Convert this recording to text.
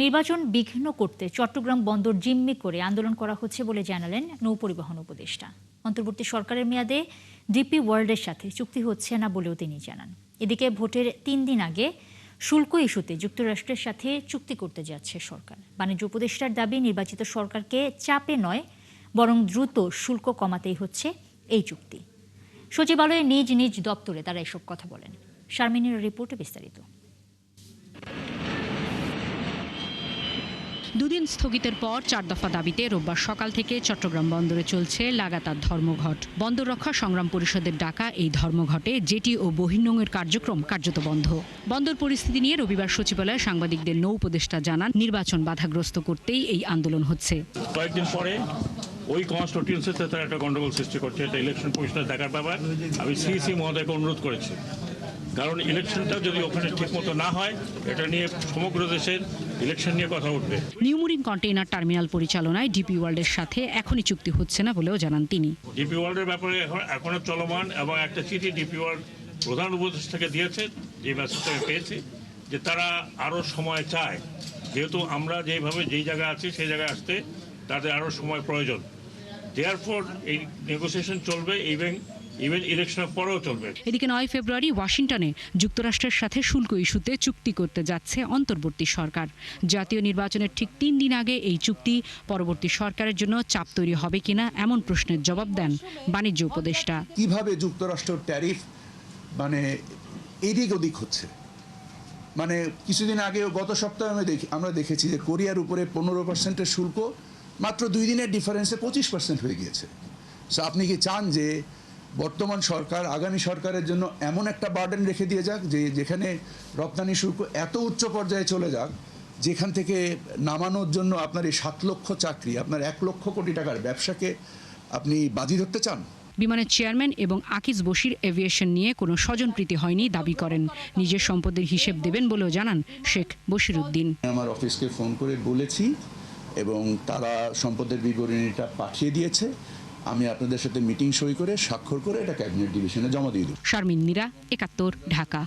নির্বাচন বিঘ্ন করতে চট্টগ্রাম বন্দর জিম্মি করে আন্দোলন করা হচ্ছে বলে জানালেন নৌপরিবহন উপদেষ্টা। অন্তর্বর্তী সরকারের মেয়াদে ডিপি ওয়ার্ল্ডের সাথে চুক্তি হচ্ছে না বলেও তিনি জানান। এদিকে ভোটের ৩ দিন আগে শুল্ক ইস্যুতে যুক্তরাষ্ট্রের সাথে চুক্তি করতে যাচ্ছে সরকার। বাণিজ্য উপদেষ্টার দাবি, নির্বাচিত সরকারকে চাপে নয় বরং দ্রুত শুল্ক কমাতেই হচ্ছে এই চুক্তি। সচিবালয়ে নিজ নিজ দপ্তরে তারা এসব কথা বলেন। শারমিনের রিপোর্টে বিস্তারিত। দুদিন স্থগিতের পর 4 দফা দাবিতে রোববার সকাল থেকে চট্টগ্রাম বন্দরে চলছে লাগাতার ধর্মঘট। বন্দর রক্ষা সংগ্রাম পরিষদের ডাকা এই ধর্মঘটে জেটি ও বহির্নোঙের কার্যক্রম কার্যত বন্ধ। বন্দর পরিস্থিতি নিয়ে রবিবার সচিবালয়ে সাংবাদিকদের নৌ উপদেষ্টা জানান, নির্বাচন বাধাগ্রস্ত করতেই এই আন্দোলন হচ্ছে। কয়েকদিন পরে ওই কনস্টিটিউয়েন্সিতে তারা একটা গন্ডগোল সৃষ্টি করছে, এটা ইলেকশন কমিশনের দেখার ব্যাপার। আমি সিইসি মহোদয়কে অনুরোধ করেছি, কারণ ইলেকশনটা যদি ওখানে ঠিকমতো না হয়, এটা নিয়ে সমগ্র দেশের ইলেকশন নিয়ে কথা উঠবে। নিউমুরিন কন্টেইনার টার্মিনাল পরিচালনায় ডিপি ওয়ার্ল্ডের সাথে এখনই চুক্তি হচ্ছে না বলেও জানান তিনি। ডিপি ওয়ার্ল্ডের ব্যাপারে এখনো চলমান এবং একটা চিঠি ডিপি ওয়ার্ল্ড প্রধান উপদেষ্টাকে দিয়েছে, যে মেসেজটা পেয়েছি, যে তারা আরও সময় চায়, যেহেতু আমরা যেভাবে যেই জায়গায় আছি সেই জায়গায় আসতে তাদের আরও সময় প্রয়োজন। দেয়ারফর এই নেগোসিয়েশন চলবে, ইভেন ইলেকশনের পরেও চলবে। এদিকে 9 ফেব্রুয়ারি ওয়াশিংটনে যুক্তরাষ্ট্রের সাথে শুল্ক ইস্যুতে চুক্তি করতে যাচ্ছে অন্তর্বর্তী সরকার। জাতীয় নির্বাচনের ঠিক 3 দিন আগে এই চুক্তি পরবর্তী সরকারের জন্য চাপ তৈরি হবে কিনা এমন প্রশ্নের জবাব দেন বাণিজ্য উপদেষ্টা। কিভাবে যুক্তরাষ্ট্রের ট্যারিফ এদিক ওদিক হচ্ছে, কিছুদিন আগে গত সপ্তাহে আমরা দেখেছি যে কোরিয়ার উপরে 15% শুল্ক মাত্র 2 দিনের ডিফারেন্সে 25% হয়ে গিয়েছে। সো আপনি কি চান যে বর্তমান সরকার আগামী সরকারের জন্য এমন একটা বার্ডেন রেখে দিয়ে যাক যে যেখানে রপ্তানি শুল্ক এত উচ্চ পর্যায়ে চলে যাক, যেখান থেকে নামানোর জন্য আপনার এই 7 লক্ষ চাকরি, আপনার 1 লক্ষ কোটি টাকার ব্যবসাকে আপনি বাজি ধরতে চান? বিমানের চেয়ারম্যান এবং আকিজ বশির এভিয়েশন নিয়ে কোনো স্বজনপ্রীতি হয়নি দাবি করেন। নিজের সম্পদের হিসেব দেবেন বলেও জানান শেখ বশিরউদ্দিন। আমার অফিসকে ফোন করে বলেছি এবং তারা সম্পদের বিবরণীটা পাঠিয়ে দিয়েছে। আমি আপনাদের সাথে মিটিং সই করে স্বাক্ষর করে এটা ক্যাবিনেট ডিভিশনে জমা দিয়ে দেব। শারমিন মীরা, 71, ঢাকা।